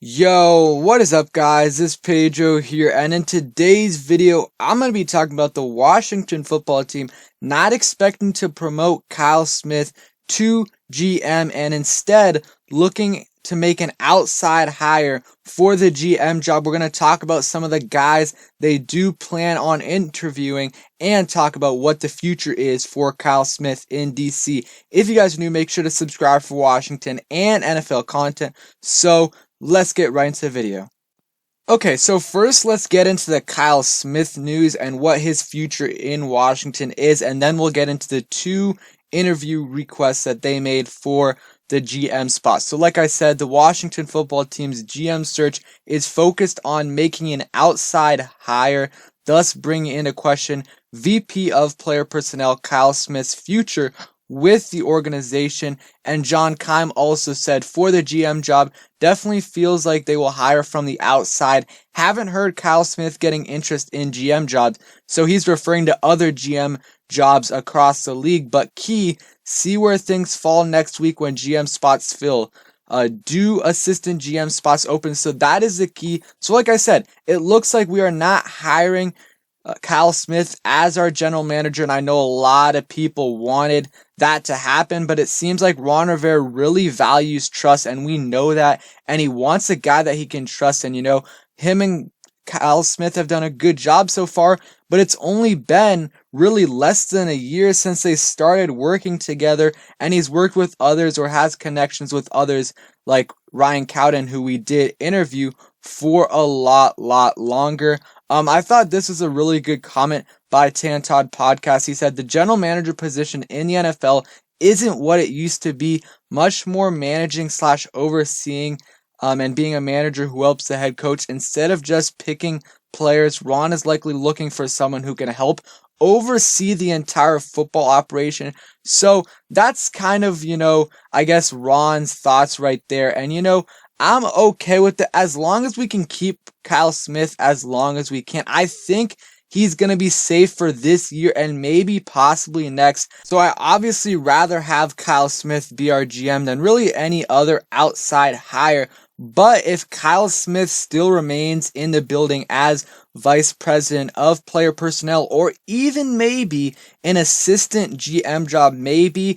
Yo, what is up guys? This is Pedro here, and in today's video, I'm going to be talking about the Washington football team not expecting to promote Kyle Smith to GM and instead looking to make an outside hire for the GM job. We're going to talk about some of the guys they do plan on interviewing and talk about what the future is for Kyle Smith in DC. If you guys are new, make sure to subscribe for Washington and NFL content. So let's get right into the video. Okay, so first let's get into the Kyle Smith news and what his future in Washington is, and then we'll get into the two interview requests that they made for the GM spot. So like I said, the Washington football team's GM search is focused on making an outside hire, thus bringing into question VP of Player Personnel Kyle Smith's future with the organization. And John Keim also said for the GM job, definitely feels like they will hire from the outside. Haven't heard Kyle Smith getting interest in GM jobs, so he's referring to other GM jobs across the league. But key, see where things fall next week when GM spots fill. Do assistant GM spots open? So that is the key. So like I said, it looks like we are not hiring Kyle Smith as our general manager, and I know a lot of people wanted that to happen, but it seems like Ron Rivera really values trust, and we know that, and he wants a guy that he can trust. And him and Kyle Smith have done a good job so far, but it's only been really less than a year since they started working together, and he's worked with others or has connections with others like Ryan Cowden, who we did interview for a lot longer. I thought this was a really good comment by Tan Todd Podcast. He said the general manager position in the NFL isn't what it used to be, much more managing / overseeing and being a manager who helps the head coach instead of just picking players. Ron is likely looking for someone who can help oversee the entire football operation. So that's kind of, I guess Ron's thoughts right there. And I'm okay with it as long as we can keep Kyle Smith as long as we can. I think he's going to be safe for this year and maybe possibly next. So I obviously rather have Kyle Smith be our GM than really any other outside hire. But if Kyle Smith still remains in the building as vice president of player personnel, or even maybe an assistant GM job, maybe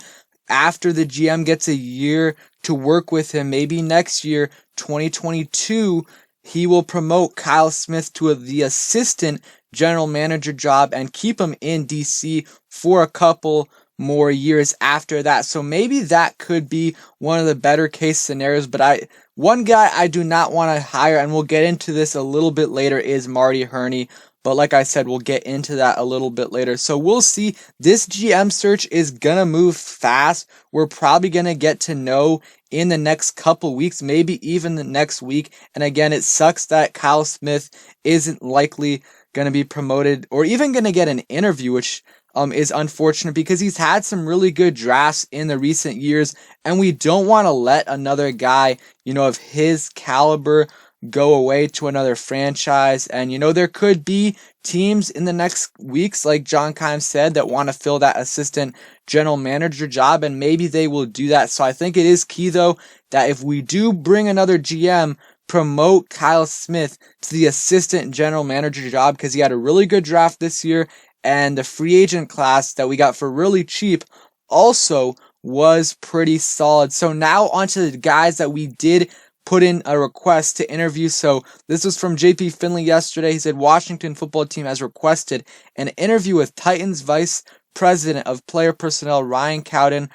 after the GM gets a year to work with him, maybe next year, 2022, he will promote Kyle Smith to the assistant general manager job and keep him in DC for a couple more years after that. So maybe that could be one of the better case scenarios. But one guy I do not want to hire, and we'll get into this a little bit later, is Marty Hurney. But like I said, we'll get into that a little bit later. So we'll see. This GM search is going to move fast. We're probably going to get to know in the next couple weeks, maybe even the next week. And again, it sucks that Kyle Smith isn't likely going to be promoted or even going to get an interview, which is unfortunate because he's had some really good drafts in the recent years. And we don't want to let another guy, of his caliber go away to another franchise. And there could be teams in the next weeks, like John Keim said, that want to fill that assistant general manager job, and maybe they will do that. So I think it is key, though, that if we do bring another GM, promote Kyle Smith to the assistant general manager job, because he had a really good draft this year, and the free agent class that we got for really cheap also was pretty solid. So now onto the guys that we did put in a request to interview. So this was from JP Finley yesterday. He said Washington football team has requested an interview with Titans Vice President of Player Personnel Ryan Cowden,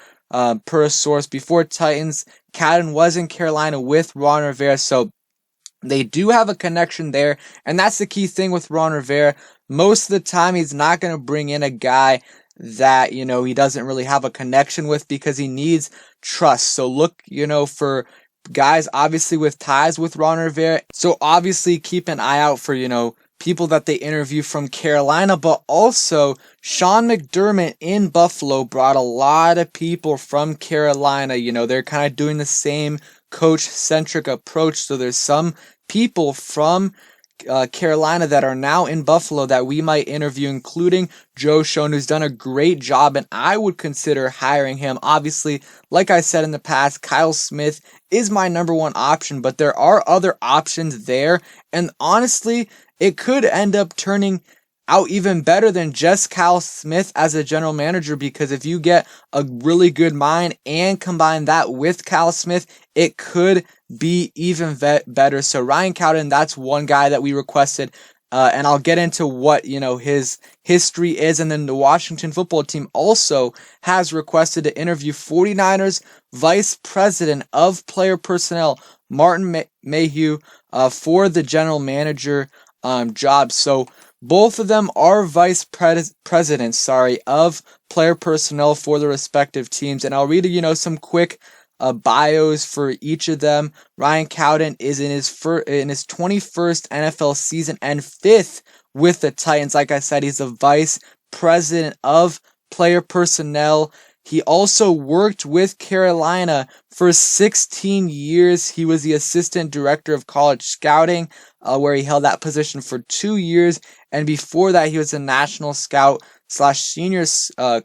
per a source. Before Titans, Cowden was in Carolina with Ron Rivera, so they do have a connection there, and that's the key thing with Ron Rivera. Most of the time, he's not going to bring in a guy that, he doesn't really have a connection with, because he needs trust. So look, for guys obviously with ties with Ron Rivera. So obviously keep an eye out for, people that they interview from Carolina, but also Sean McDermott in Buffalo brought a lot of people from Carolina. They're kind of doing the same coach-centric approach. So there's some people from Carolina that are now in Buffalo that we might interview, including Joe Schoen, who's done a great job, and I would consider hiring him. Obviously, like I said in the past, Kyle Smith is my number one option, but there are other options there, and honestly, it could end up turning out even better than just Kyle Smith as a general manager, because if you get a really good mind and combine that with Kyle Smith, it could be even better. So Ryan Cowden, that's one guy that we requested, and I'll get into what his history is. And then the Washington football team also has requested to interview 49ers Vice President of Player Personnel Martin Mayhew for the general manager job. So both of them are vice presidents, of player personnel for the respective teams, and I'll read some quick bios for each of them. Ryan Cowden is in his 21st NFL season and 5th with the Titans. Like I said, he's the vice president of player personnel. He also worked with Carolina for 16 years. He was the assistant director of college scouting, where he held that position for 2 years. And before that, he was a national scout / senior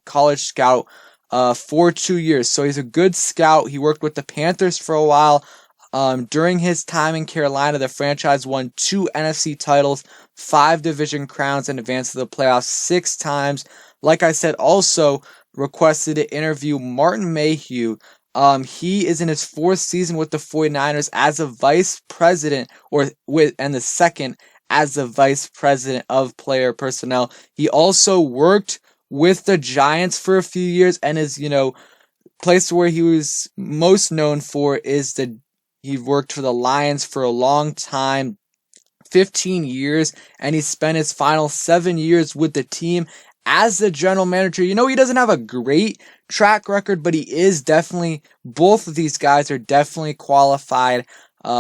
college scout for 2 years. So he's a good scout. He worked with the Panthers for a while. During his time in Carolina, the franchise won 2 NFC titles, 5 division crowns, and advanced to the playoffs 6 times. Like I said, also requested to interview Martin Mayhew. He is in his 4th season with the 49ers as a vice president, and the 2nd as the vice president of player personnel. He also worked with the Giants for a few years, and his place where he was most known for is he worked for the Lions for a long time, 15 years, and he spent his final 7 years with the team as the general manager. He doesn't have a great track record, but he is definitely, both of these guys are definitely qualified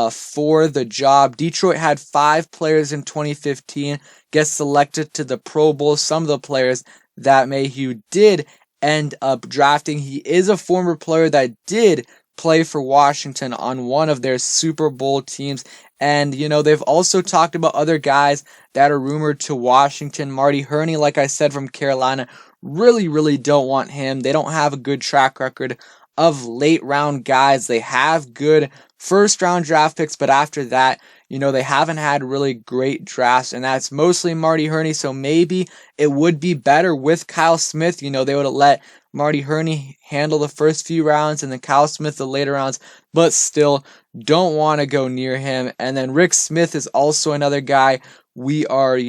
for the job. Detroit had 5 players in 2015 get selected to the Pro Bowl. Some of the players that Mayhew did end up drafting. He is a former player that did play for Washington on one of their Super Bowl teams. And, they've also talked about other guys that are rumored to Washington. Marty Hurney, like I said, from Carolina, really don't want him. They don't have a good track record of late round guys. They have good first round draft picks, but after that, they haven't had really great drafts, and that's mostly Marty Hurney. So maybe it would be better with Kyle Smith. They would have let Marty Hurney handle the first few rounds and then Kyle Smith the later rounds, but still don't want to go near him. And then Rick Smith is also another guy we are,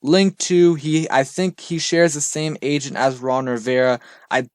linked to. I think he shares the same agent as Ron Rivera. I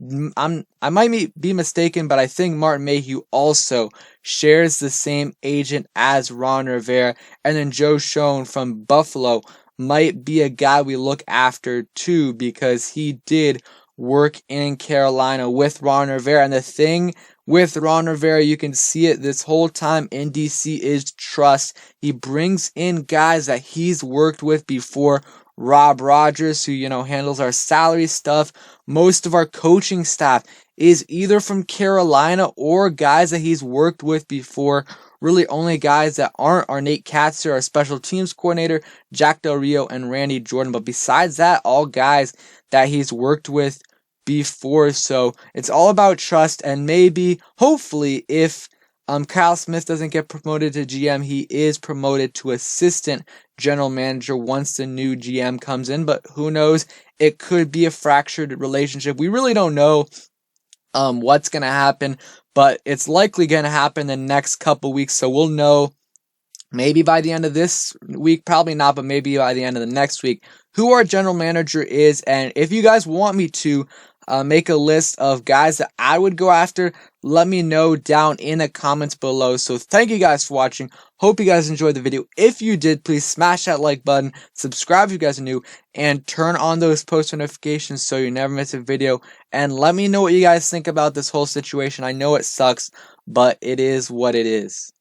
might be mistaken, but I think Martin Mayhew also shares the same agent as Ron Rivera. And then Joe Schoen from Buffalo might be a guy we look after too, because he did work in Carolina with Ron Rivera. And the thing with Ron Rivera, you can see it this whole time in DC, is trust. He brings in guys that he's worked with before. Rob Rogers, who handles our salary stuff. Most of our coaching staff is either from Carolina or guys that he's worked with before. Really only guys that aren't are Nate Katzer, our special teams coordinator, Jack Del Rio, and Randy Jordan. But besides that, all guys that he's worked with before. So it's all about trust, and maybe, hopefully, if Kyle Smith doesn't get promoted to GM, he is promoted to assistant general manager once the new GM comes in. But who knows? It could be a fractured relationship. We really don't know what's going to happen, but it's likely going to happen the next couple weeks. So we'll know maybe by the end of this week, probably not, but maybe by the end of the next week, who our general manager is. And if you guys want me to make a list of guys that I would go after, let me know down in the comments below. So thank you guys for watching. Hope you guys enjoyed the video. If you did, please smash that like button, subscribe if you guys are new, and turn on those post notifications so you never miss a video. And let me know what you guys think about this whole situation. I know it sucks, but it is what it is.